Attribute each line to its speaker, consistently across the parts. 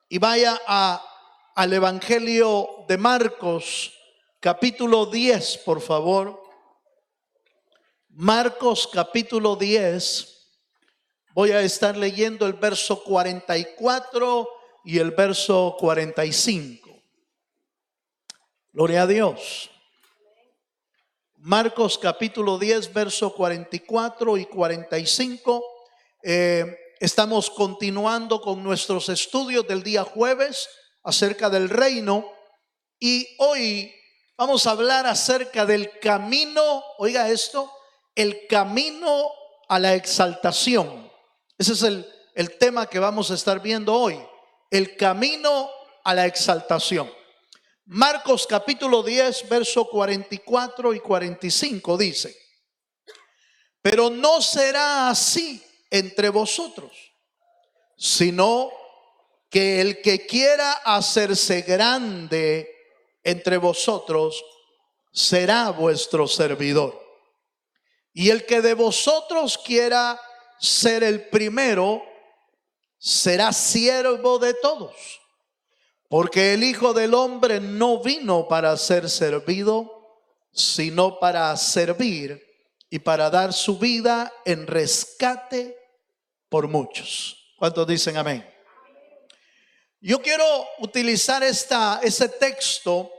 Speaker 1: y vaya al Evangelio de Marcos, capítulo 10, por favor. Marcos capítulo 10. Voy a estar leyendo el verso 44 y el verso 45. Gloria a Dios. Marcos capítulo 10, verso 44 y 45. Estamos continuando con nuestros estudios del día jueves acerca del reino. Y hoy vamos a hablar acerca del camino, oiga esto, el camino a la exaltación. Ese es el tema que vamos a estar viendo hoy, el camino a la exaltación. Marcos capítulo 10, verso 44 y 45 dice: pero no será así entre vosotros, sino que el que quiera hacerse grande entre vosotros será vuestro servidor. Y el que de vosotros quiera ser el primero será siervo de todos. Porque el Hijo del Hombre no vino para ser servido, sino para servir y para dar su vida en rescate por muchos. ¿Cuántos dicen amén? Yo quiero utilizar ese texto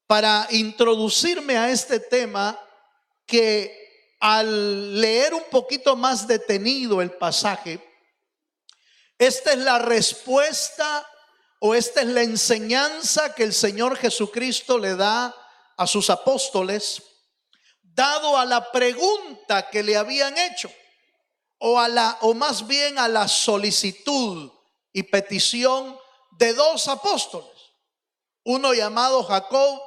Speaker 1: para introducirme a este tema, que al leer un poquito más detenido el pasaje, esta es la respuesta o esta es la enseñanza que el Señor Jesucristo le da a sus apóstoles, dado a la pregunta que le habían hecho, o más bien a la solicitud y petición de dos apóstoles, uno llamado Jacob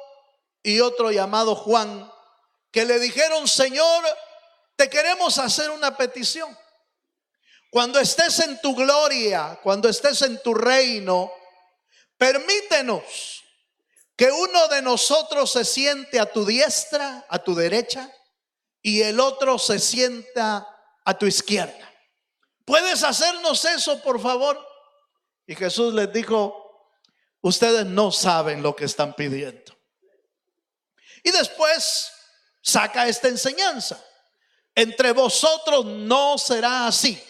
Speaker 1: y otro llamado Juan, que le dijeron: Señor, te queremos hacer una petición. Cuando estés en tu gloria, cuando estés en tu reino, permítenos que uno de nosotros se siente a tu diestra, a tu derecha, y el otro se sienta a tu izquierda. ¿Puedes hacernos eso, por favor? Y Jesús les dijo: ustedes no saben lo que están pidiendo. Y después saca esta enseñanza: entre vosotros no será así,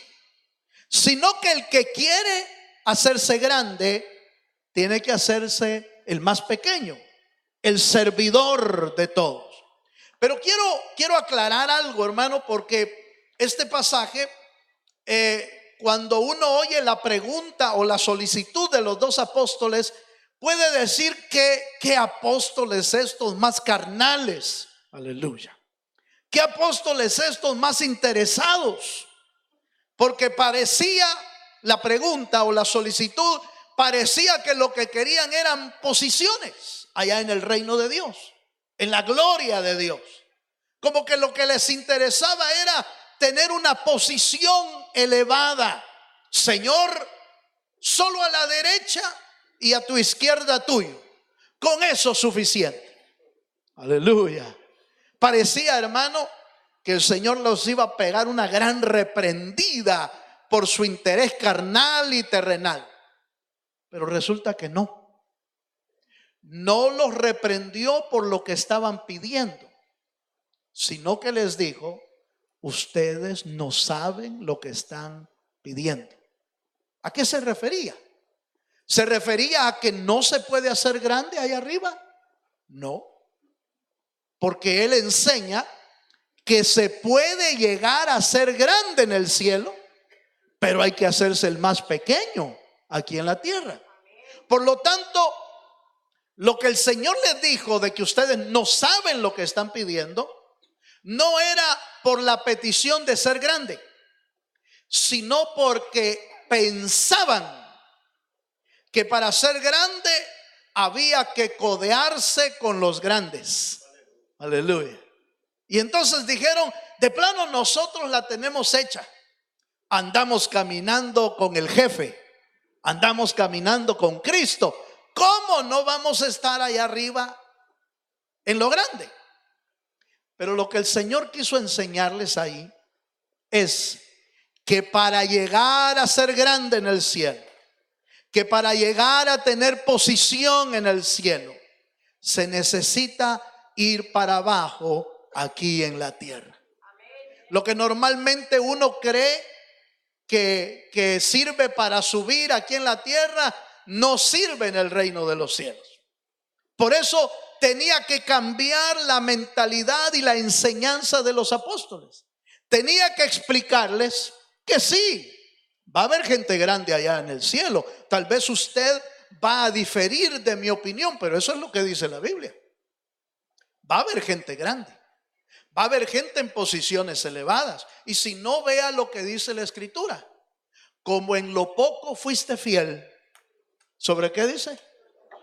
Speaker 1: sino que el que quiere hacerse grande tiene que hacerse el más pequeño, el servidor de todos. Pero quiero aclarar algo, hermano, porque este pasaje, cuando uno oye la pregunta o la solicitud de los dos apóstoles, puede decir que ¿qué apóstoles estos más carnales? Aleluya. ¿Qué apóstoles estos más interesados? Porque parecía, la pregunta o la solicitud parecía que lo que querían eran posiciones allá en el reino de Dios, en la gloria de Dios. Como que lo que les interesaba era tener una posición elevada. Señor, solo a la derecha y a tu izquierda tuyo, con eso es suficiente. Aleluya. Parecía, hermano, que el Señor los iba a pegar una gran reprendida por su interés carnal y terrenal. Pero resulta que no los reprendió por lo que estaban pidiendo, sino que les dijo: ustedes no saben lo que están pidiendo. ¿A qué se refería? ¿Se refería a que no se puede hacer grande ahí arriba? No, porque Él enseña que se puede llegar a ser grande en el cielo, pero hay que hacerse el más pequeño aquí en la tierra. Por lo tanto, lo que el Señor les dijo de que ustedes no saben lo que están pidiendo, no era por la petición de ser grande, sino porque pensaban que para ser grande había que codearse con los grandes. Aleluya. Y entonces dijeron: de plano nosotros la tenemos hecha. Andamos caminando con el jefe, andamos caminando con Cristo. ¿Cómo no vamos a estar allá arriba en lo grande? Pero lo que el Señor quiso enseñarles ahí es que para llegar a ser grande en el cielo, que para llegar a tener posición en el cielo se necesita ir para abajo aquí en la tierra. Lo que normalmente uno cree que sirve para subir aquí en la tierra, no sirve en el reino de los cielos. Por eso tenía que cambiar la mentalidad y la enseñanza de los apóstoles. Tenía que explicarles que sí, va a haber gente grande allá en el cielo. Tal vez usted va a diferir de mi opinión, pero eso es lo que dice la Biblia. Va a haber gente grande. Va a haber gente en posiciones elevadas. Y si no, vea lo que dice la Escritura. Como en lo poco fuiste fiel, ¿sobre qué dice?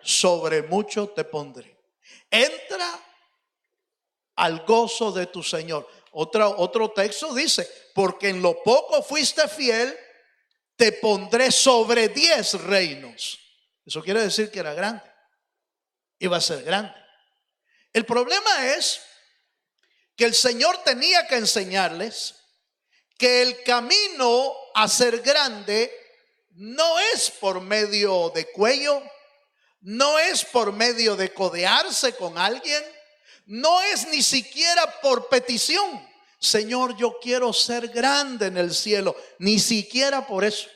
Speaker 1: Sobre mucho te pondré. Entra al gozo de tu Señor. Otro texto dice, porque en lo poco fuiste fiel, te pondré sobre 10 reinos. Eso quiere decir que era grande. Iba a ser grande. El problema es que el Señor tenía que enseñarles que el camino a ser grande no es por medio de cuello, no es por medio de codearse con alguien, no es ni siquiera por petición. Señor, yo quiero ser grande en el cielo. Ni siquiera por eso.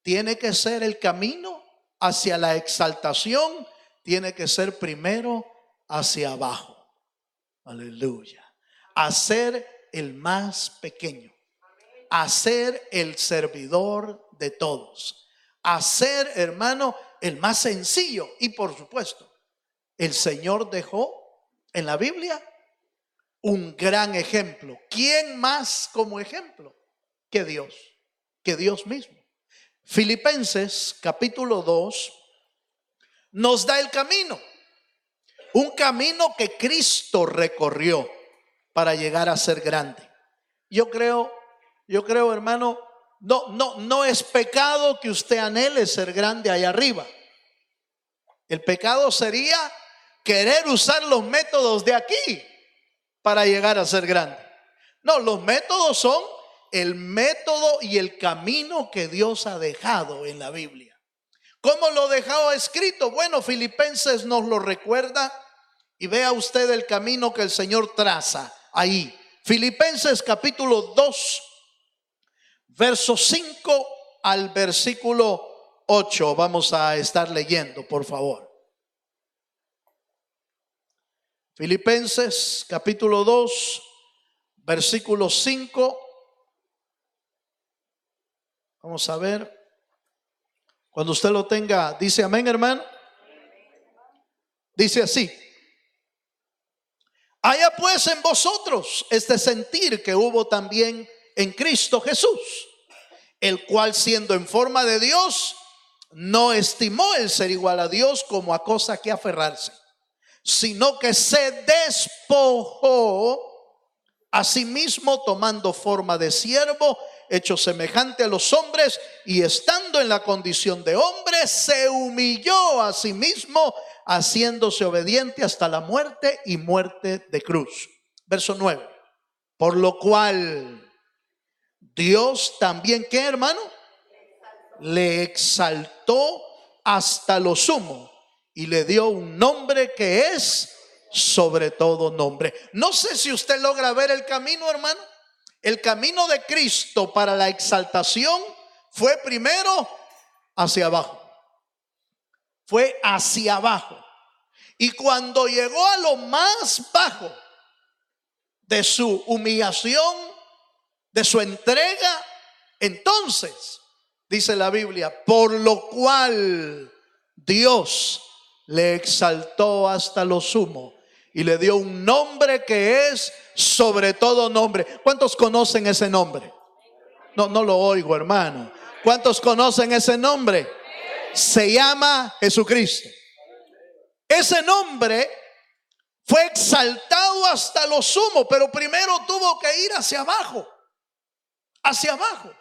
Speaker 1: Tiene que ser el camino hacia la exaltación, tiene que ser primero hacia abajo. Aleluya. A ser el más pequeño, a ser el servidor de todos, a ser, hermano, el más sencillo. Y por supuesto, el Señor dejó en la Biblia un gran ejemplo. ¿Quién más como ejemplo que Dios? Que Dios mismo. Filipenses capítulo 2 nos da el camino. Un camino que Cristo recorrió para llegar a ser grande. Yo creo, hermano, no es pecado que usted anhele ser grande allá arriba. El pecado sería querer usar los métodos de aquí para llegar a ser grande. No, los métodos son el método y el camino que Dios ha dejado en la Biblia. ¿Cómo lo dejó escrito? Bueno, Filipenses nos lo recuerda y vea usted el camino que el Señor traza ahí. Filipenses capítulo 2, verso 5 al versículo 8. Vamos a estar leyendo, por favor. Filipenses capítulo 2, versículo 5. Vamos a ver. Cuando usted lo tenga, dice amén, hermano. Dice así: haya pues en vosotros este sentir que hubo también en Cristo Jesús, el cual siendo en forma de Dios, no estimó el ser igual a Dios como a cosa que aferrarse, sino que se despojó a sí mismo, tomando forma de siervo, hecho semejante a los hombres, y estando en la condición de hombre, se humilló a sí mismo, haciéndose obediente hasta la muerte y muerte de cruz. Verso 9. Por lo cual Dios también, ¿qué, hermano? Le exaltó hasta lo sumo y le dio un nombre que es sobre todo nombre. No sé si usted logra ver el camino, hermano. El camino de Cristo para la exaltación fue primero hacia abajo. Fue hacia abajo. Y cuando llegó a lo más bajo de su humillación, de su entrega, entonces, dice la Biblia, por lo cual Dios le exaltó hasta lo sumo y le dio un nombre que es sobre todo nombre. ¿Cuántos conocen ese nombre? No lo oigo, hermano. ¿Cuántos conocen ese nombre? Se llama Jesucristo. Ese nombre fue exaltado hasta lo sumo, pero primero tuvo que ir hacia abajo. Hacia abajo.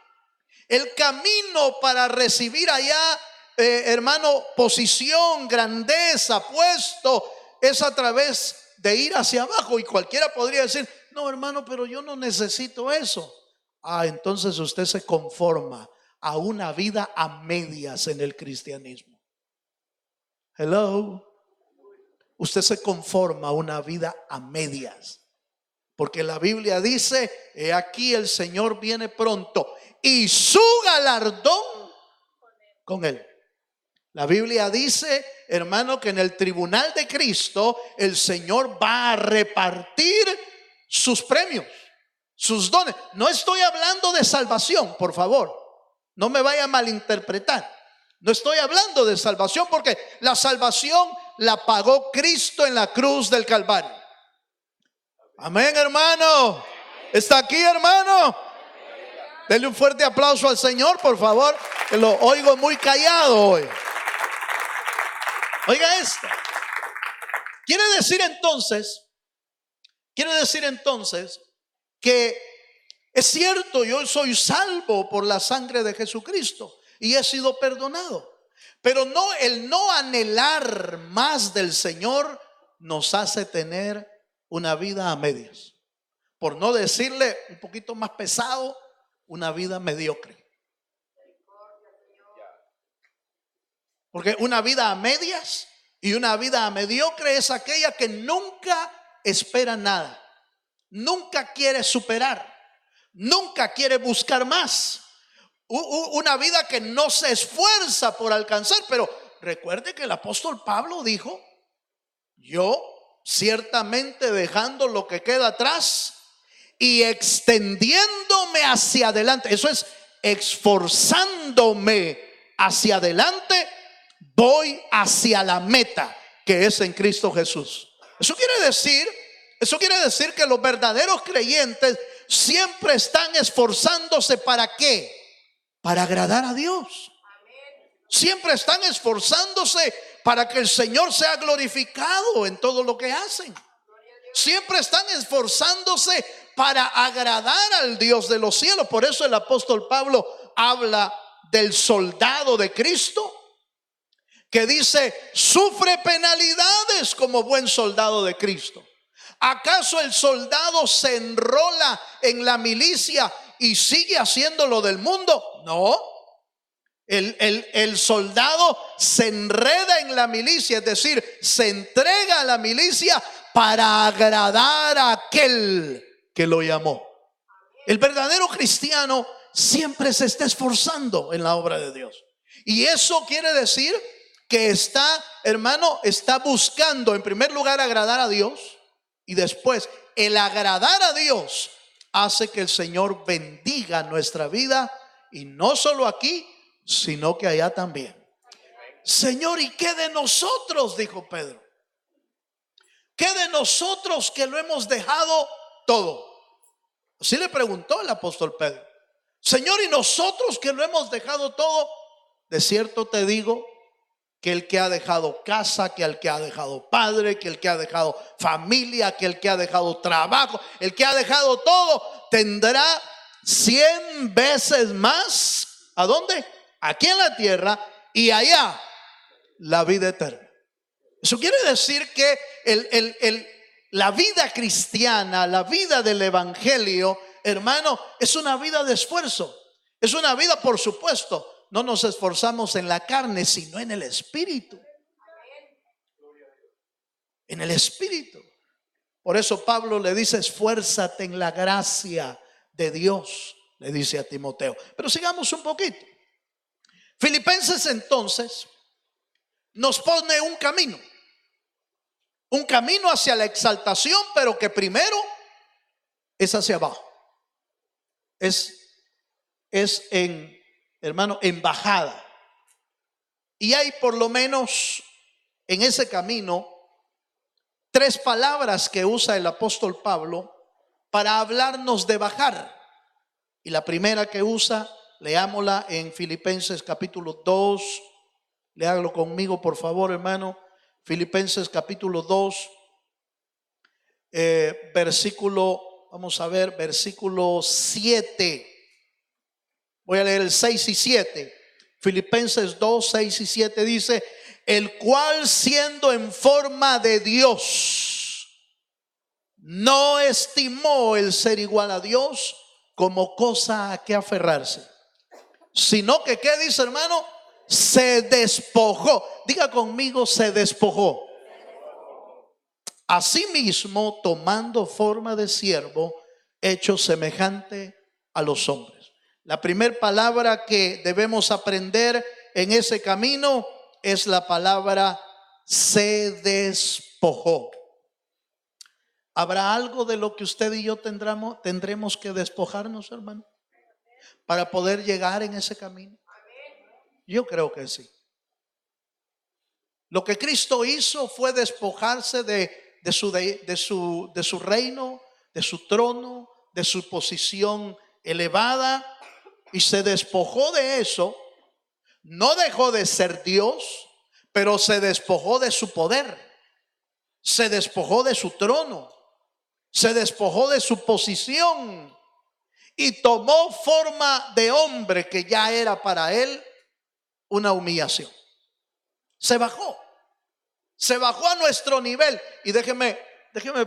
Speaker 1: El camino para recibir allá, hermano, posición, grandeza, puesto, es a través de ir hacia abajo. Y cualquiera podría decir: no, hermano, pero yo no necesito eso. Entonces usted se conforma a una vida a medias en el cristianismo. Hello. Usted se conforma a una vida a medias. Porque la Biblia dice: he aquí el Señor viene pronto y su galardón con él. La Biblia dice, hermano, que en el tribunal de Cristo el Señor va a repartir sus premios, sus dones. No estoy hablando de salvación, por favor. No me vaya a malinterpretar. No estoy hablando de salvación, porque la salvación la pagó Cristo en la cruz del Calvario. Amén, hermano. ¿Está aquí, hermano? Denle un fuerte aplauso al Señor, por favor, que lo oigo muy callado hoy. Oiga esto. Quiere decir entonces que es cierto, yo soy salvo por la sangre de Jesucristo y he sido perdonado. Pero no, el no anhelar más del Señor nos hace tener una vida a medias. Por no decirle un poquito más pesado, una vida mediocre. Porque una vida a medias y una vida a mediocre es aquella que nunca espera nada, nunca quiere superar, nunca quiere buscar más. Una vida que no se esfuerza por alcanzar. Pero recuerde que el apóstol Pablo dijo: yo ciertamente dejando lo que queda atrás y extendiéndome hacia adelante, eso es esforzándome hacia adelante, voy hacia la meta que es en Cristo Jesús. Eso quiere decir que los verdaderos creyentes siempre están esforzándose. ¿Para qué? Para agradar a Dios. Siempre están esforzándose para que el Señor sea glorificado en todo lo que hacen. Siempre están esforzándose para agradar al Dios de los cielos. Por eso el apóstol Pablo habla del soldado de Cristo, que dice: sufre penalidades como buen soldado de Cristo. ¿Acaso el soldado se enrola en la milicia y sigue haciendo lo del mundo? No. El soldado se enreda en la milicia, es decir, se entrega a la milicia para agradar a aquel que lo llamó. El verdadero cristiano siempre se está esforzando en la obra de Dios. Y eso quiere decir que está, hermano, está buscando en primer lugar agradar a Dios. Y después el agradar a Dios hace que el Señor bendiga nuestra vida. Y no solo aquí, sino que allá también. Señor, ¿y qué de nosotros? Dijo Pedro. ¿Qué de nosotros que lo hemos dejado todo? Así le preguntó el apóstol Pedro. Señor, ¿y nosotros que lo hemos dejado todo? De cierto te digo que el que ha dejado casa, que el que ha dejado padre, que el que ha dejado familia, que el que ha dejado trabajo, el que ha dejado todo, tendrá 100 veces más. ¿A dónde? Aquí en la tierra, y allá la vida eterna. Eso quiere decir que la vida cristiana, la vida del evangelio, hermano, es una vida de esfuerzo. Es una vida, por supuesto, no nos esforzamos en la carne, sino en el espíritu. En el espíritu. Por eso Pablo le dice: esfuérzate en la gracia de Dios, le dice a Timoteo. Pero sigamos un poquito. Filipenses entonces nos pone un camino hacia la exaltación, pero que primero es hacia abajo. Es en, hermano, en bajada. Y hay por lo menos en ese camino 3 palabras que usa el apóstol Pablo para hablarnos de bajar. Y la primera que usa, leámosla en Filipenses capítulo 2. Léalo conmigo, por favor, hermano. Filipenses capítulo 2, versículo 7. Voy a leer el 6 y 7. Filipenses 2, 6 y 7 dice: el cual siendo en forma de Dios, no estimó el ser igual a Dios como cosa a que aferrarse, sino que, ¿qué dice, hermano? Se despojó. Diga conmigo, se despojó. Asimismo, tomando forma de siervo, hecho semejante a los hombres. La primera palabra que debemos aprender en ese camino es la palabra se despojó. ¿Habrá algo de lo que usted y yo tendremos que despojarnos, hermano, para poder llegar en ese camino? Yo creo que sí. Lo que Cristo hizo fue despojarse de su reino, de su trono, de su posición elevada, y se despojó de eso. No dejó de ser Dios, pero se despojó de su poder, se despojó de su trono, se despojó de su posición y tomó forma de hombre, que ya era para él una humillación. Se bajó a nuestro nivel. Y déjeme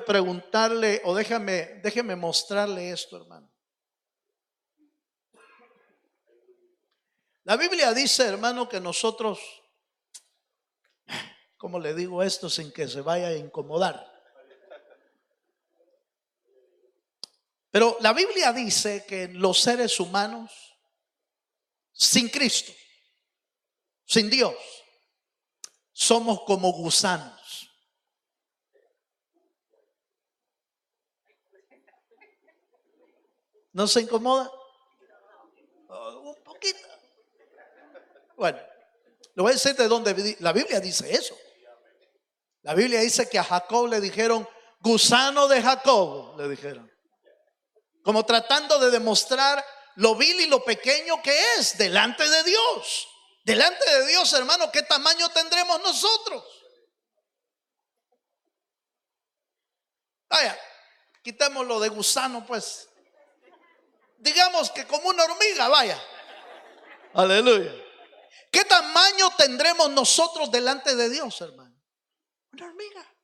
Speaker 1: preguntarle, o déjeme mostrarle esto, hermano. La Biblia dice, hermano, que nosotros, ¿cómo le digo esto sin que se vaya a incomodar? Pero la Biblia dice que los seres humanos, sin Cristo, sin Dios, somos como gusanos. ¿No se incomoda? Un poquito. Bueno, le voy a decir de dónde la Biblia dice eso. La Biblia dice que a Jacob le dijeron, gusano de Jacob, le dijeron. Como tratando de demostrar lo vil y lo pequeño que es delante de Dios. Delante de Dios, hermano, ¿qué tamaño tendremos nosotros? Vaya, quitémoslo de gusano, pues. Digamos que como una hormiga, vaya. Aleluya. ¿Qué tamaño tendremos nosotros delante de Dios, hermano? Una hormiga.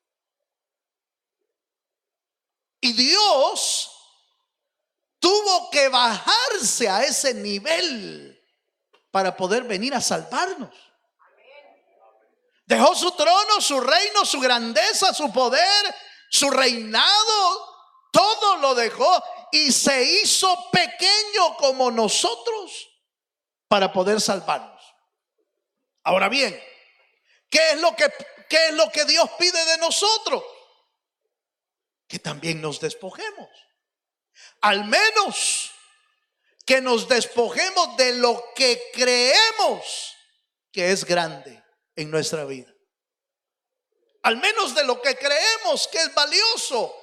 Speaker 1: Y Dios tuvo que bajarse a ese nivel para poder venir a salvarnos. Dejó su trono, su reino, su grandeza, su poder, su reinado. Todo lo dejó y se hizo pequeño como nosotros para poder salvarnos. Ahora bien, ¿qué es lo que Dios pide de nosotros? Que también nos despojemos. Al menos que nos despojemos de lo que creemos que es grande en nuestra vida. Al menos de lo que creemos que es valioso.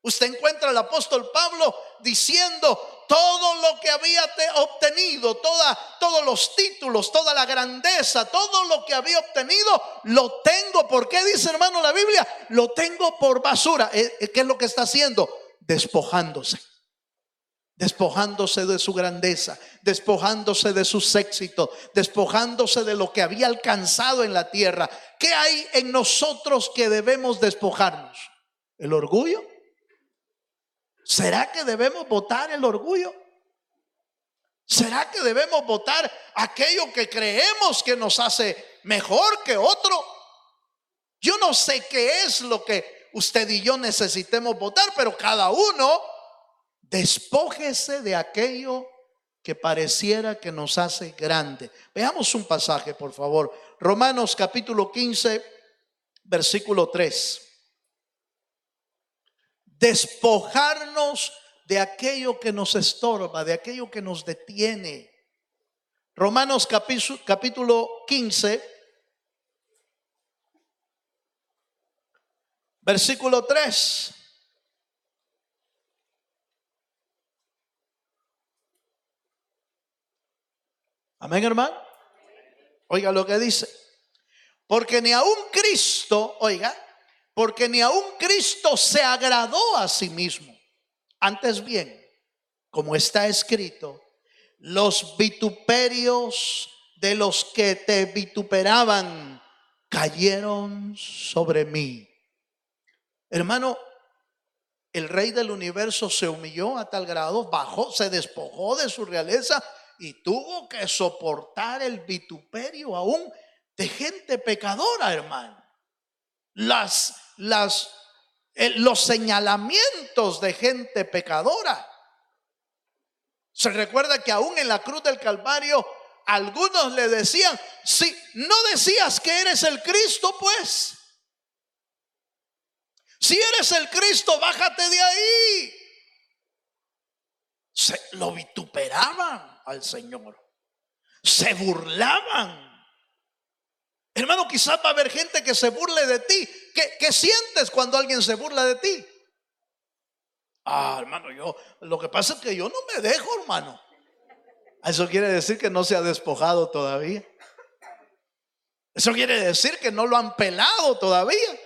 Speaker 1: Usted encuentra al apóstol Pablo diciendo todo lo que había obtenido, todos los títulos, toda la grandeza, todo lo que había obtenido, lo tengo. ¿Por qué dice, hermano, la Biblia? Lo tengo por basura. ¿Qué es lo que está haciendo? Despojándose de su grandeza, despojándose de sus éxitos, despojándose de lo que había alcanzado en la tierra. ¿Qué hay en nosotros que debemos despojarnos? ¿El orgullo? ¿Será que debemos botar el orgullo? ¿Será que debemos botar aquello que creemos que nos hace mejor que otro? Yo no sé qué es lo que usted y yo necesitemos botar, pero cada uno despójese de aquello que pareciera que nos hace grande. Veamos un pasaje, por favor. Romanos capítulo 15, versículo 3. Despojarnos de aquello que nos estorba, de aquello que nos detiene. Romanos capítulo 15, versículo 3. Amén, hermano. Oiga lo que dice. Porque ni aun Cristo, porque ni aun Cristo se agradó a sí mismo. Antes bien, como está escrito, los vituperios de los que te vituperaban cayeron sobre mí. Hermano, el Rey del universo se humilló a tal grado, bajó, se despojó de su realeza y tuvo que soportar el vituperio aún de gente pecadora, hermano. Los señalamientos de gente pecadora. Se recuerda que aún en la cruz del Calvario algunos le decían: si no decías que eres el Cristo, pues si eres el Cristo, bájate de ahí. Lo vituperaban al Señor, se burlaban. Hermano, quizás va a haber gente que se burle de ti. ¿Qué sientes cuando alguien se burla de ti? Hermano, lo que pasa es que yo no me dejo, hermano. Eso quiere decir que no se ha despojado todavía. Eso quiere decir que no lo han pelado todavía.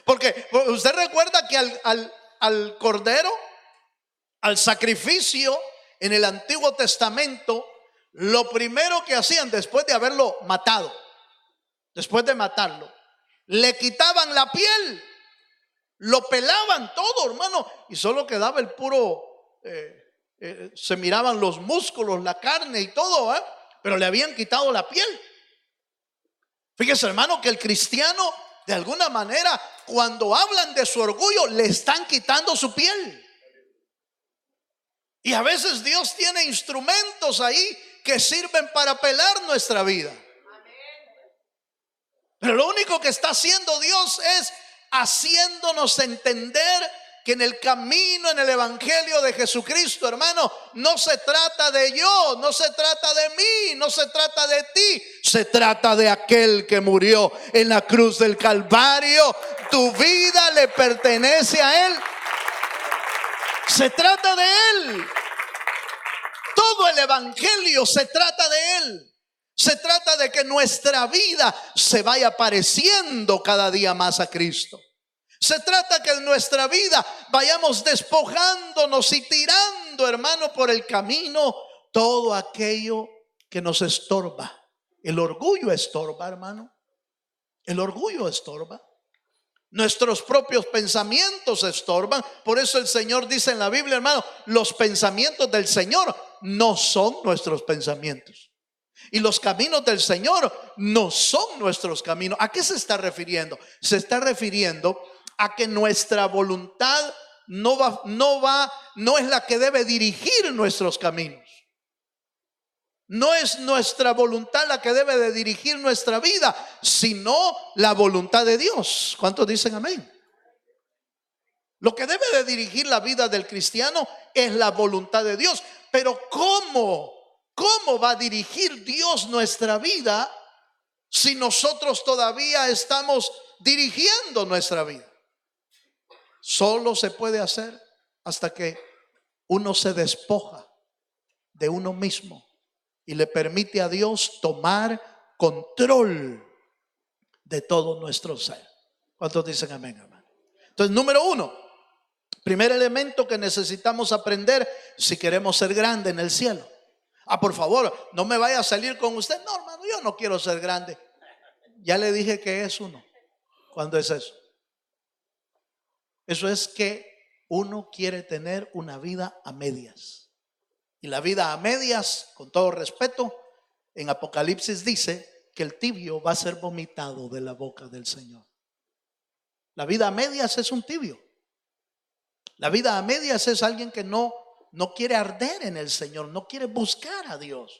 Speaker 1: Porque usted recuerda que al cordero, al sacrificio en el Antiguo Testamento, lo primero que hacían después de haberlo matado, después de matarlo, le quitaban la piel, lo pelaban todo, hermano, y solo quedaba el puro, se miraban los músculos, la carne y todo, pero le habían quitado la piel. Fíjese, hermano, que el cristiano, de alguna manera, cuando hablan de su orgullo, le están quitando su piel. Y a veces Dios tiene instrumentos ahí que sirven para pelar nuestra vida. Pero lo único que está haciendo Dios es haciéndonos entender que en el camino, en el evangelio de Jesucristo, hermano, no se trata de yo, no se trata de mí, no se trata de ti, se trata de aquel que murió en la cruz del Calvario. Tu vida le pertenece a Él. Se trata de Él. Todo el evangelio se trata de Él. Se trata de que nuestra vida se vaya pareciendo cada día más a Cristo. Se trata que en nuestra vida vayamos despojándonos y tirando, hermano, por el camino todo aquello que nos estorba. El orgullo estorba, hermano. El orgullo estorba. Nuestros propios pensamientos estorban. Por eso el Señor dice en la Biblia, hermano, los pensamientos del Señor no son nuestros pensamientos. Y los caminos del Señor no son nuestros caminos. ¿A qué se está refiriendo? Se está refiriendo a que nuestra voluntad no es la que debe dirigir nuestros caminos. No es nuestra voluntad la que debe de dirigir nuestra vida, sino la voluntad de Dios. ¿Cuántos dicen amén? Lo que debe de dirigir la vida del cristiano es la voluntad de Dios. Pero ¿cómo va a dirigir Dios nuestra vida si nosotros todavía estamos dirigiendo nuestra vida? Solo se puede hacer hasta que uno se despoja de uno mismo y le permite a Dios tomar control de todo nuestro ser. ¿Cuántos dicen amén, hermano? Entonces, número uno, primer elemento que necesitamos aprender si queremos ser grande en el cielo. Por favor, no me vaya a salir con usted. No, hermano, yo no quiero ser grande. Ya le dije que es uno. ¿Cuándo es eso? Eso es que uno quiere tener una vida a medias. Y la vida a medias, con todo respeto, en Apocalipsis dice que el tibio va a ser vomitado de la boca del Señor. La vida a medias es un tibio. La vida a medias es alguien que no quiere arder en el Señor, no quiere buscar a Dios.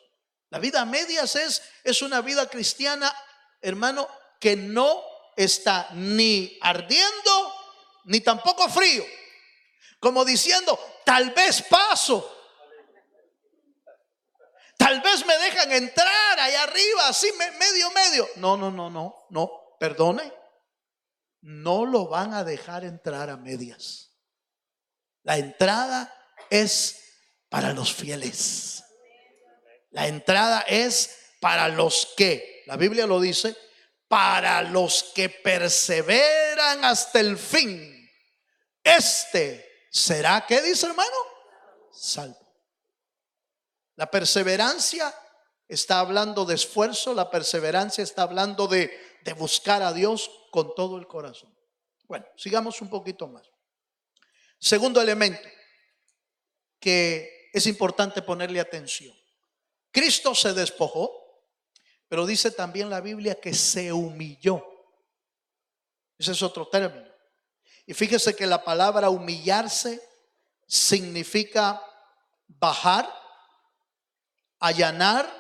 Speaker 1: La vida a medias es una vida cristiana, hermano, que no está ni ardiendo ni tampoco frío, como diciendo, tal vez paso, tal vez me dejan entrar allá arriba, así medio. No, perdone, no lo van a dejar entrar a medias. La entrada es para los fieles. La entrada es para los que, la Biblia lo dice, para los que perseveran hasta el fin. Será, ¿qué dice, hermano? Salvo. La perseverancia está hablando de esfuerzo. La perseverancia está hablando de buscar a Dios con todo el corazón. Bueno, sigamos un poquito más. Segundo elemento que es importante ponerle atención. Cristo se despojó, pero dice también la Biblia que se humilló. Ese es otro término. Y fíjese que la palabra humillarse significa bajar, allanar.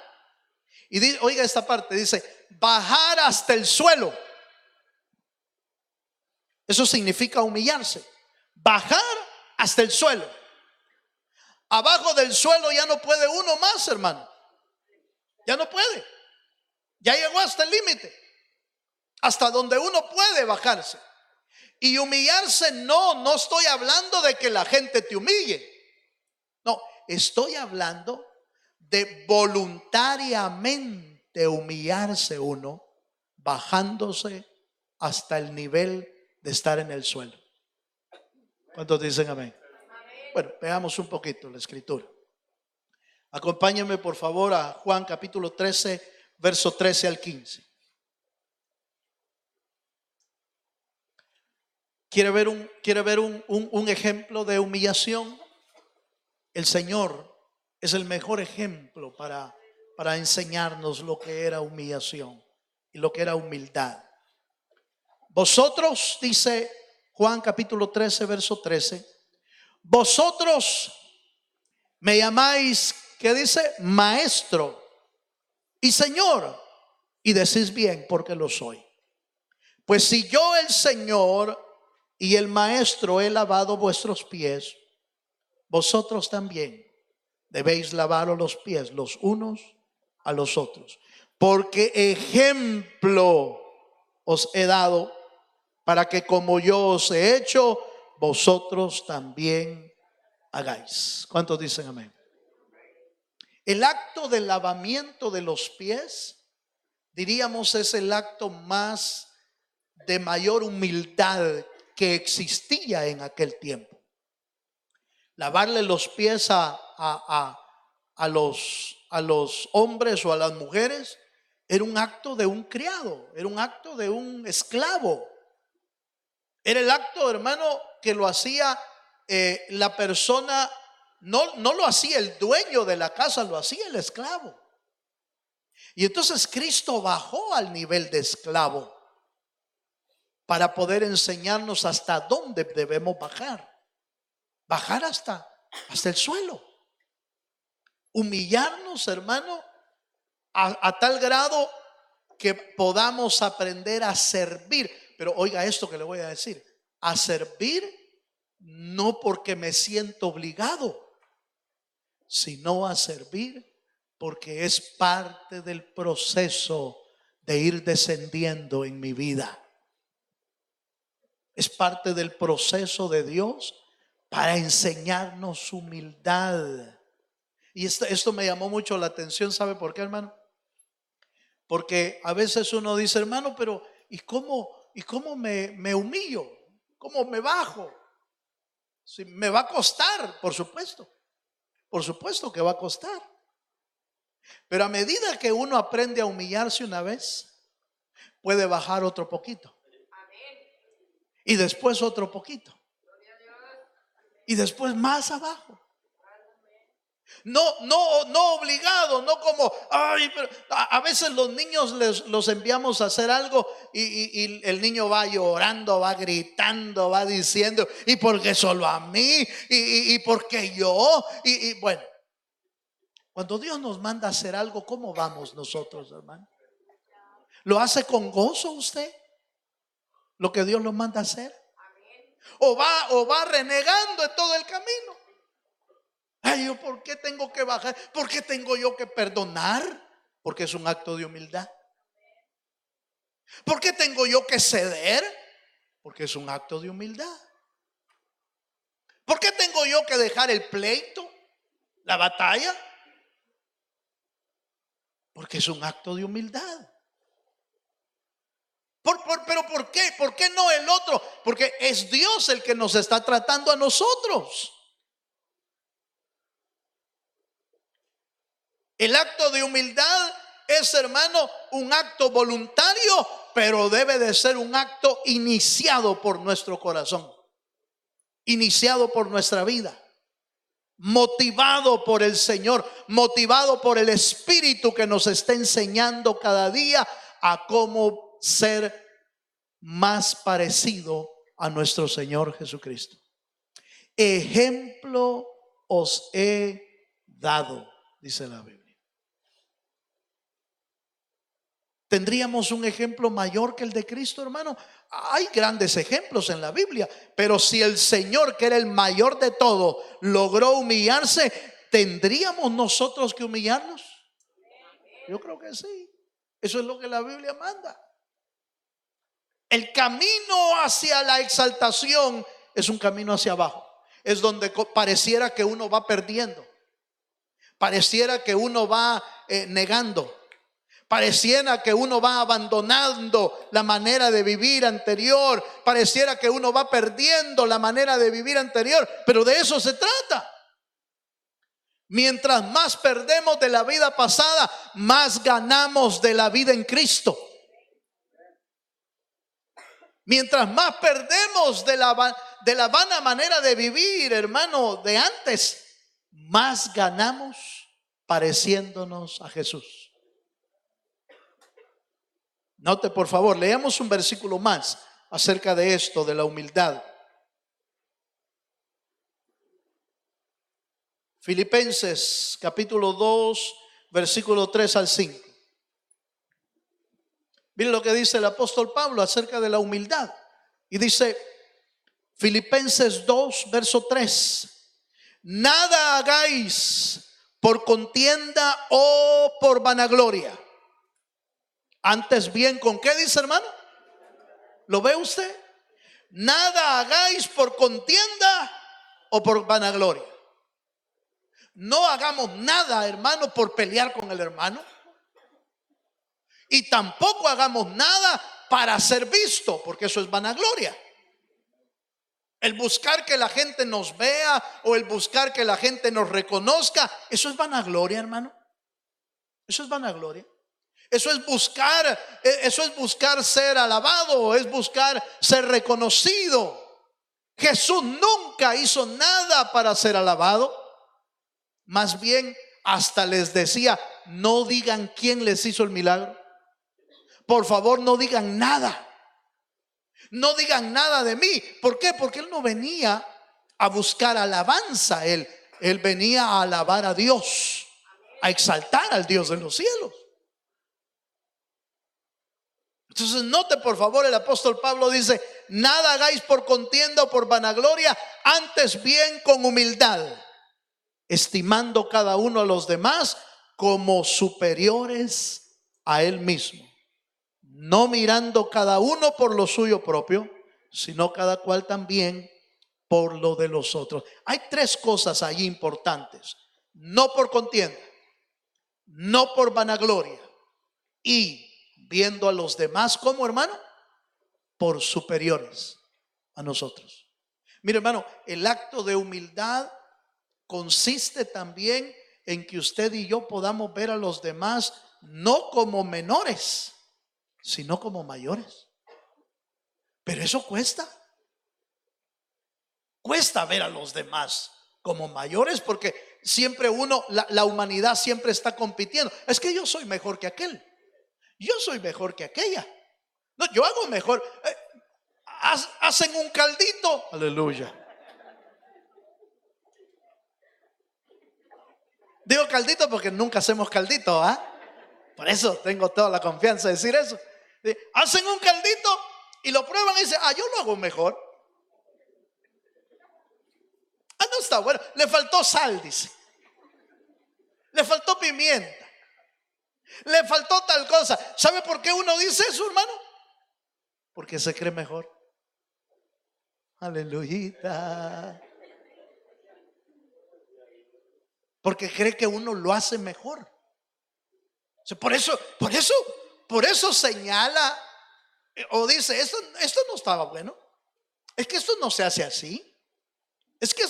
Speaker 1: Y oiga esta parte, dice bajar hasta el suelo. Eso significa humillarse. Bajar hasta el suelo. Abajo del suelo ya no puede uno más, hermano. Ya no puede. Ya llegó hasta el límite. Hasta donde uno puede bajarse. Y humillarse no estoy hablando de que la gente te humille. No, estoy hablando de voluntariamente humillarse uno, bajándose hasta el nivel de estar en el suelo. ¿Cuántos dicen amén? Bueno, veamos un poquito la escritura. Acompáñenme por favor a Juan capítulo 13, verso 13 al 15. ¿Quiere ver un ejemplo de humillación? El Señor es el mejor ejemplo para enseñarnos lo que era humillación y lo que era humildad. Vosotros, dice Juan capítulo 13, verso 13, vosotros me llamáis, ¿qué dice? Maestro y Señor, y decís bien porque lo soy. Pues si yo, el Señor y el Maestro, he lavado vuestros pies, vosotros también debéis lavaros los pies los unos a los otros, porque ejemplo os he dado para que como yo os he hecho, vosotros también hagáis. ¿Cuántos dicen amén? El acto del lavamiento de los pies, diríamos, es el acto más de mayor humildad que existía en aquel tiempo. Lavarle los pies a los hombres o a las mujeres era un acto de un criado, era un acto de un esclavo. Era el acto, hermano, que lo hacía la persona, no lo hacía el dueño de la casa, lo hacía el esclavo. Y entonces Cristo bajó al nivel de esclavo para poder enseñarnos hasta dónde debemos bajar. Bajar hasta el suelo. Humillarnos, hermano, a tal grado que podamos aprender a servir. Pero oiga esto que le voy a decir. A servir no porque me siento obligado, sino a servir porque es parte del proceso de ir descendiendo en mi vida. Es parte del proceso de Dios para enseñarnos humildad. Y esto me llamó mucho la atención. ¿Sabe por qué, hermano? Porque a veces uno dice, hermano, pero ¿y cómo me humillo? ¿Cómo me bajo? Si me va a costar, por supuesto. Por supuesto que va a costar. Pero a medida que uno aprende a humillarse una vez, puede bajar otro poquito. Y después otro poquito. Y después más abajo. No obligado, no como, ay, pero a veces los niños los enviamos a hacer algo y el niño va llorando, va gritando, va diciendo, ¿y por qué solo a mí? ¿Y por qué yo? Y bueno, cuando Dios nos manda a hacer algo, ¿cómo vamos nosotros, hermano? ¿Lo hace con gozo usted? ¿Lo que Dios nos manda a hacer? ¿O va renegando en todo el camino? Ay, ¿yo por qué tengo que bajar? ¿Por qué tengo yo que perdonar? Porque es un acto de humildad. ¿Por qué tengo yo que ceder? Porque es un acto de humildad. ¿Por qué tengo yo que dejar el pleito, la batalla? Porque es un acto de humildad. ¿Pero por qué? ¿Por qué no el otro? Porque es Dios el que nos está tratando a nosotros. El acto de humildad es, hermano, un acto voluntario, pero debe de ser un acto iniciado por nuestro corazón, iniciado por nuestra vida. motivado por el Señor, motivado por el Espíritu que nos está enseñando cada día a cómo ser más parecido a nuestro Señor Jesucristo. Ejemplo os he dado, dice la Biblia. ¿Tendríamos un ejemplo mayor que el de Cristo, hermano? Hay grandes ejemplos en la Biblia, pero si el Señor, que era el mayor de todo, logró humillarse, ¿tendríamos nosotros que humillarnos? Yo creo que sí. Eso es lo que la Biblia manda. El camino hacia la exaltación es un camino hacia abajo. Es donde pareciera que uno va perdiendo. Pareciera que uno va negando. Pareciera que uno va abandonando la manera de vivir anterior. Pareciera que uno va perdiendo la manera de vivir anterior. Pero de eso se trata. Mientras más perdemos de la vida pasada, más ganamos de la vida en Cristo. Mientras más perdemos de la vana manera de vivir, hermano, de antes, más ganamos pareciéndonos a Jesús. Note, por favor, leamos un versículo más acerca de esto, de la humildad. Filipenses capítulo 2, versículo 3 al 5. Miren lo que dice el apóstol Pablo acerca de la humildad. Y dice, Filipenses 2, verso 3. Nada hagáis por contienda o por vanagloria. Antes bien, ¿con qué dice, hermano? ¿Lo ve usted? Nada hagáis por contienda o por vanagloria. No hagamos nada, hermano, por pelear con el hermano. Y tampoco hagamos nada para ser visto, porque eso es vanagloria. El buscar que la gente nos vea o el buscar que la gente nos reconozca, eso es vanagloria, hermano. Eso es vanagloria. Eso es buscar ser alabado, es buscar ser reconocido. Jesús nunca hizo nada para ser alabado. Más bien hasta les decía, no digan quién les hizo el milagro. Por favor, no digan nada. No digan nada de mí. ¿Por qué? Porque Él no venía a buscar alabanza. Él venía a alabar a Dios, a exaltar al Dios de los cielos. Entonces note por favor, el apóstol Pablo dice, nada hagáis por contienda o por vanagloria, antes bien con humildad, estimando cada uno a los demás como superiores a él mismo, no mirando cada uno por lo suyo propio, sino cada cual también por lo de los otros. Hay tres cosas ahí importantes: no por contienda, no por vanagloria y viendo a los demás como, hermano, por superiores a nosotros. Mire, hermano, el acto de humildad consiste también en que usted y yo podamos ver a los demás no como menores, sino como mayores. Pero eso cuesta. Cuesta ver a los demás como mayores, porque siempre la humanidad siempre está compitiendo. Es que yo soy mejor que aquel. Yo soy mejor que aquella. No, yo hago mejor. Hacen un caldito. Aleluya. Digo caldito porque nunca hacemos caldito, Por eso tengo toda la confianza de decir eso. Hacen un caldito y lo prueban y dicen, yo lo hago mejor. No está bueno. Le faltó sal, dice. Le faltó pimienta. Le faltó tal cosa. ¿Sabe por qué uno dice eso, hermano? Porque se cree mejor. Aleluya. Porque cree que uno lo hace mejor. Por eso señala o dice, esto no estaba bueno. Es que esto no se hace así. Es que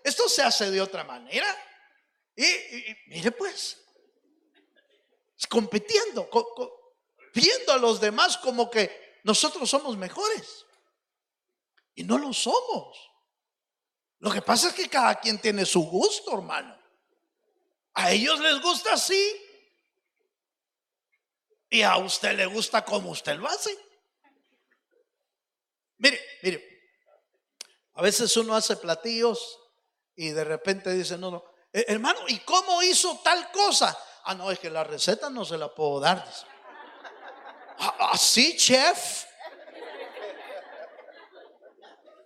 Speaker 1: esto se hace de otra manera. Y mire pues, compitiendo, viendo a los demás como que nosotros somos mejores. Y no lo somos. Lo que pasa es que cada quien tiene su gusto, hermano. A ellos les gusta así y a usted le gusta como usted lo hace. Mire, a veces uno hace platillos y de repente dice, no, hermano, ¿y cómo hizo tal cosa? Ah, no, es que la receta no se la puedo dar. Dice. ¿Así, chef?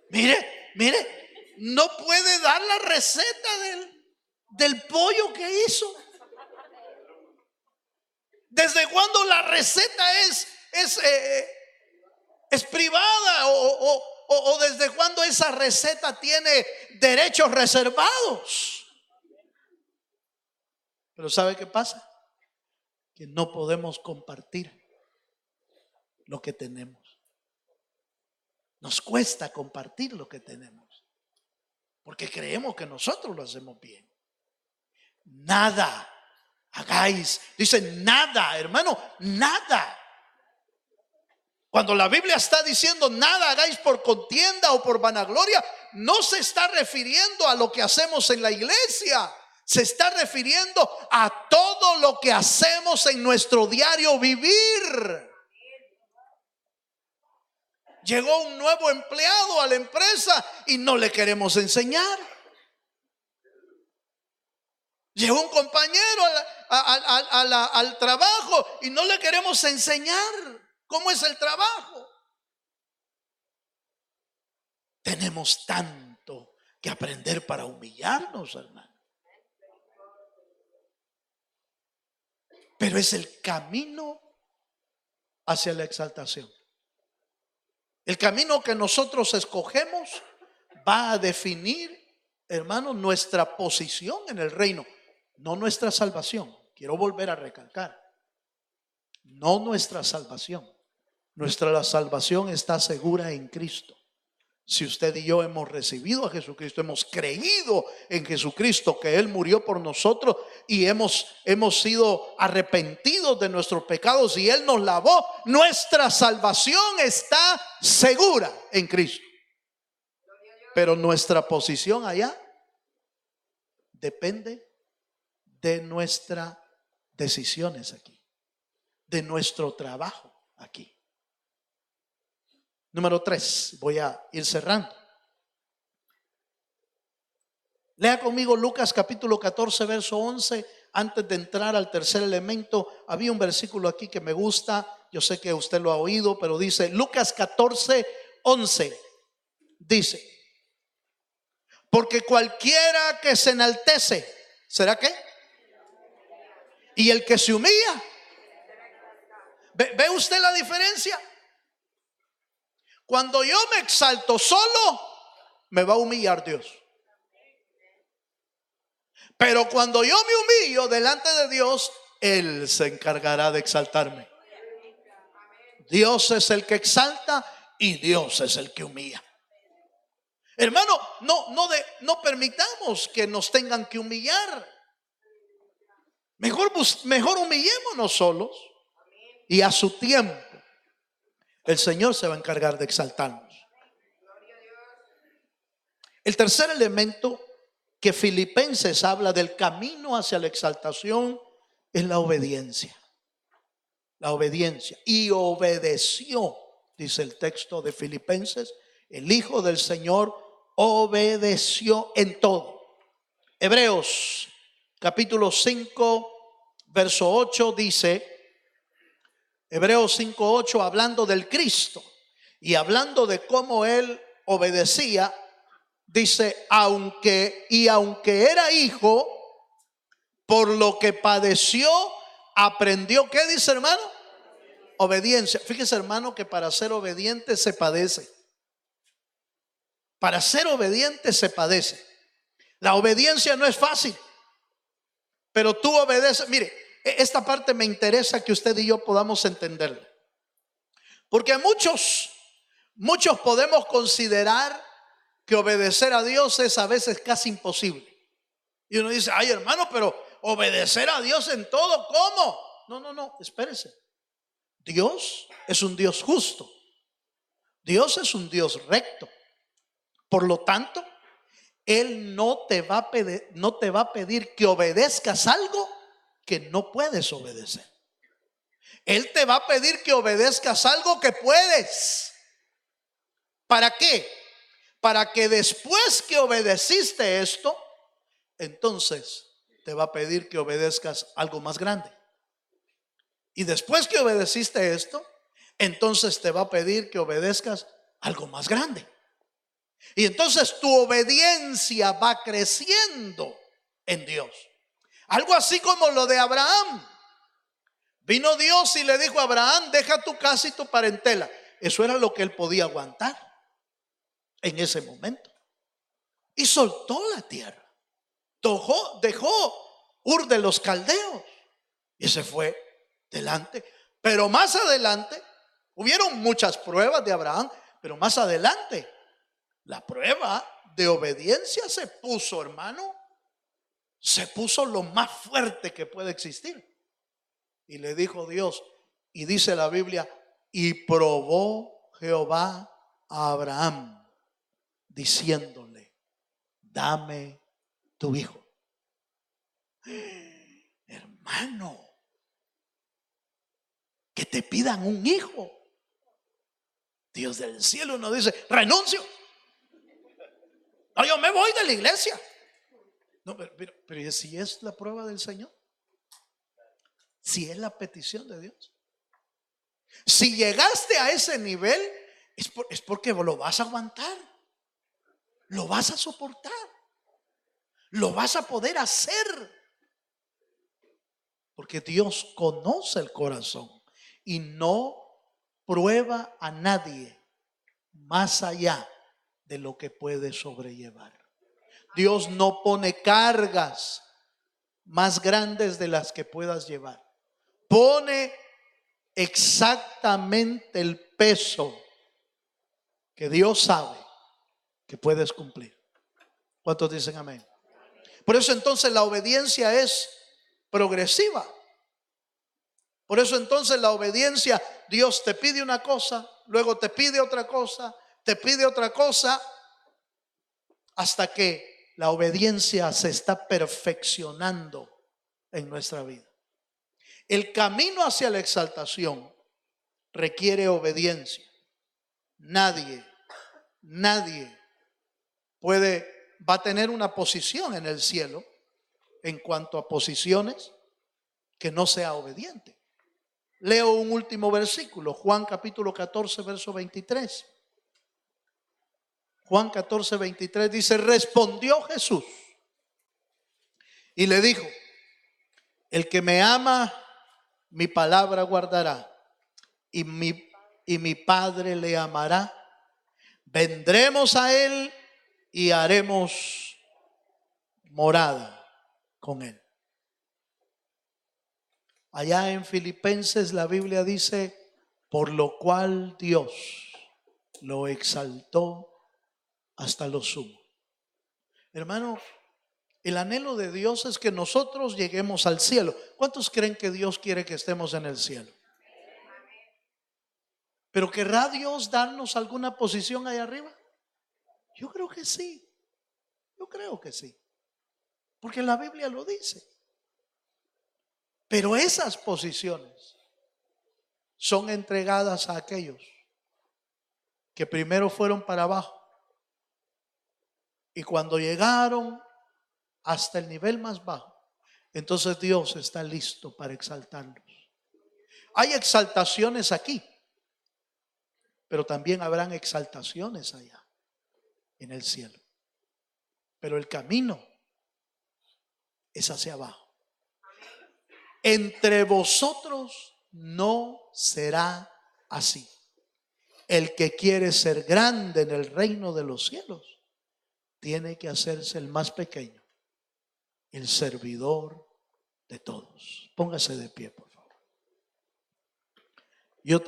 Speaker 1: Mire, no puede dar la receta del pollo que hizo. ¿Desde cuándo la receta es privada o desde cuándo esa receta tiene derechos reservados? Pero ¿sabe qué pasa? Que no podemos compartir lo que tenemos. Nos cuesta compartir lo que tenemos porque creemos que nosotros lo hacemos bien. Nada hagáis, dice nada, hermano, nada. Cuando la Biblia está diciendo nada hagáis por contienda o por vanagloria, no se está refiriendo a lo que hacemos en la iglesia. Se está refiriendo a todo lo que hacemos en nuestro diario vivir. Llegó un nuevo empleado a la empresa y no le queremos enseñar. Llegó un compañero al trabajo y no le queremos enseñar cómo es el trabajo. Tenemos tanto que aprender para humillarnos, hermano. Pero es el camino hacia la exaltación. El camino que nosotros escogemos va a definir, hermano, nuestra posición en el reino, no nuestra salvación. Quiero volver a recalcar, no nuestra salvación. Nuestra salvación está segura en Cristo. Si usted y yo hemos recibido a Jesucristo, hemos creído en Jesucristo, que Él murió por nosotros y hemos sido arrepentidos de nuestros pecados y Él nos lavó, nuestra salvación está segura en Cristo. Pero nuestra posición allá depende de nuestras decisiones aquí, de nuestro trabajo aquí. Número 3, voy a ir cerrando. Lea conmigo Lucas capítulo 14, verso 11. Antes de entrar al tercer elemento, había un versículo aquí que me gusta. Yo sé que usted lo ha oído, pero dice Lucas 14, 11. Dice, porque cualquiera que se enaltece, ¿será qué? Y el que se humilla. ¿Ve usted la diferencia? Cuando yo me exalto solo, me va a humillar Dios. Pero cuando yo me humillo delante de Dios, Él se encargará de exaltarme. Dios es el que exalta y Dios es el que humilla. Hermano, no permitamos que nos tengan que humillar. Mejor humillémonos solos y a su tiempo el Señor se va a encargar de exaltarnos. El tercer elemento que Filipenses habla del camino hacia la exaltación es la obediencia. La obediencia. Y obedeció, dice el texto de Filipenses, el Hijo del Señor obedeció en todo. Hebreos capítulo 5, verso 8 dice, Hebreos 5:8, hablando del Cristo y hablando de cómo Él obedecía, dice, aunque era hijo, por lo que padeció, aprendió, ¿qué dice, hermano? Obediencia. Fíjese, hermano, que para ser obediente se padece. Para ser obediente se padece. La obediencia no es fácil, pero tú obedeces. Mire, esta parte me interesa que usted y yo podamos entenderla, porque muchos podemos considerar que obedecer a Dios es a veces casi imposible. Y uno dice, ay, hermano, pero obedecer a Dios en todo, ¿cómo? No, espérese. Dios es un Dios justo. Dios es un Dios recto. Por lo tanto, Él no te va a pedir que obedezcas algo que no puedes obedecer. Él te va a pedir que obedezcas algo que puedes. ¿Para qué? Para que después que obedeciste esto, entonces te va a pedir que obedezcas algo más grande. Y después que obedeciste esto, entonces te va a pedir que obedezcas algo más grande. Y entonces tu obediencia va creciendo en Dios. Algo así como lo de Abraham. Vino Dios y le dijo a Abraham: deja tu casa y tu parentela. Eso era lo que él podía aguantar en ese momento. Y soltó la tierra. Dejó Ur de los Caldeos y se fue delante. Pero más adelante hubieron muchas pruebas de Abraham, pero más adelante la prueba de obediencia se puso, hermano, se puso lo más fuerte que puede existir. Y le dijo Dios, y dice la Biblia: y probó Jehová a Abraham, diciéndole: dame tu hijo. Hermano, que te pidan un hijo. Dios del cielo no dice: renuncio. No, yo me voy de la iglesia. No, pero si es la prueba del Señor, si es la petición de Dios, si llegaste a ese nivel, es porque lo vas a aguantar, lo vas a soportar, lo vas a poder hacer, porque Dios conoce el corazón y no prueba a nadie más allá de lo que puede sobrellevar. Dios no pone cargas más grandes de las que puedas llevar. Pone exactamente el peso que Dios sabe que puedes cumplir. ¿Cuántos dicen amén? Por eso entonces la obediencia es progresiva. Por eso entonces la obediencia, Dios te pide una cosa, luego te pide otra cosa, te pide otra cosa, hasta que la obediencia se está perfeccionando en nuestra vida. El camino hacia la exaltación requiere obediencia. Nadie va a tener una posición en el cielo en cuanto a posiciones que no sea obediente. Leo un último versículo, Juan capítulo 14, verso 23. Juan 14, 23 dice: respondió Jesús y le dijo: el que me ama, mi palabra guardará, y mi Padre le amará. Vendremos a él y haremos morada con él. Allá en Filipenses la Biblia dice: por lo cual Dios lo exaltó hasta lo sumo. Hermano, el anhelo de Dios es que nosotros lleguemos al cielo. ¿Cuántos creen que Dios quiere que estemos en el cielo? ¿Pero querrá Dios darnos alguna posición ahí arriba? Yo creo que sí. Yo creo que sí. Porque la Biblia lo dice. Pero esas posiciones son entregadas a aquellos que primero fueron para abajo. Y cuando llegaron hasta el nivel más bajo, entonces Dios está listo para exaltarlos. Hay exaltaciones aquí, pero también habrán exaltaciones allá en el cielo. Pero el camino es hacia abajo. Entre vosotros no será así. El que quiere ser grande en el reino de los cielos tiene que hacerse el más pequeño, el servidor de todos. Póngase de pie, por favor. Yo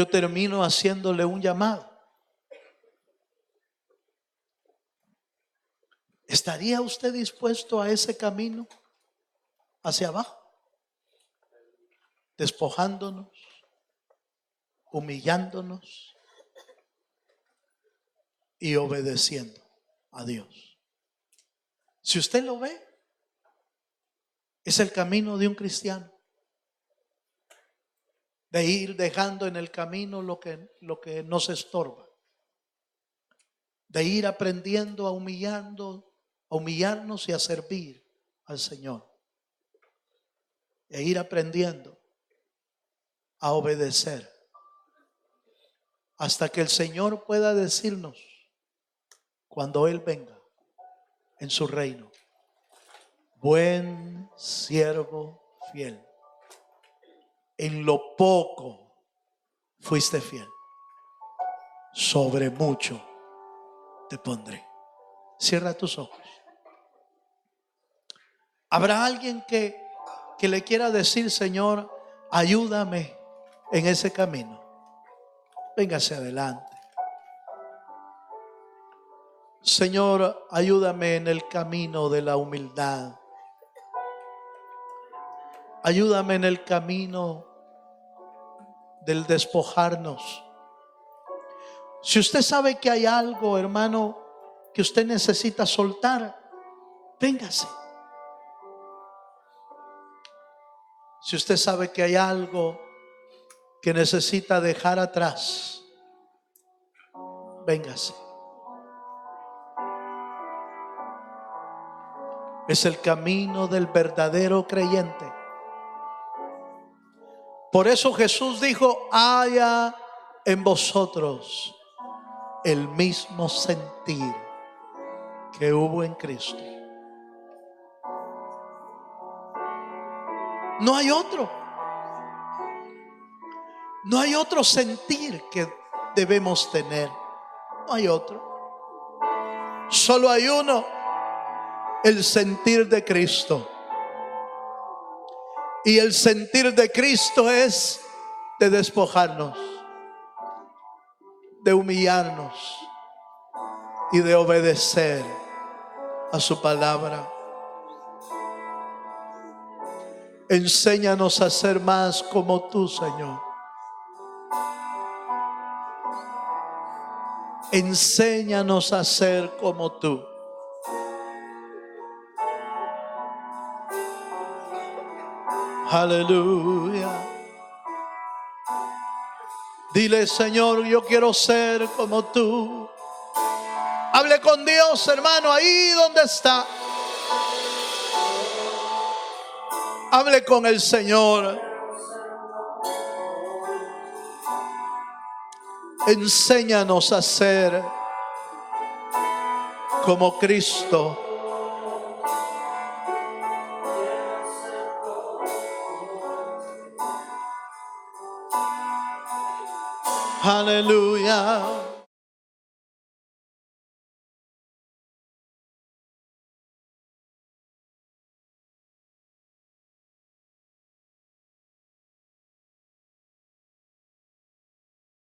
Speaker 1: termino haciéndole un llamado. ¿Estaría usted dispuesto a ese camino hacia abajo? Despojándonos, humillándonos, y obedeciendo a Dios. Si usted lo ve, es el camino de un cristiano. De ir dejando en el camino lo que nos estorba. De ir aprendiendo a humillarnos y a servir al Señor. De ir aprendiendo a obedecer. Hasta que el Señor pueda decirnos, cuando Él venga en su reino: buen siervo fiel, en lo poco fuiste fiel, sobre mucho te pondré. Cierra tus ojos. ¿Habrá alguien que le quiera decir: Señor, ayúdame en ese camino? Véngase adelante. Señor, ayúdame en el camino de la humildad. Ayúdame en el camino del despojarnos. Si usted sabe que hay algo, hermano, que usted necesita soltar, véngase. Si usted sabe que hay algo que necesita dejar atrás, véngase. Es el camino del verdadero creyente. Por eso Jesús dijo: haya en vosotros el mismo sentir que hubo en Cristo. No hay otro. No hay otro sentir que debemos tener. No hay otro. Solo hay uno: el sentir de Cristo. Y el sentir de Cristo es de despojarnos, de humillarnos y de obedecer a su palabra. Enséñanos a ser más como tú, Señor. Enséñanos a ser como tú. Aleluya. Dile: Señor, yo quiero ser como tú. Hable con Dios, hermano, ahí donde está. Hable con el Señor. Enséñanos a ser como Cristo. Aleluya.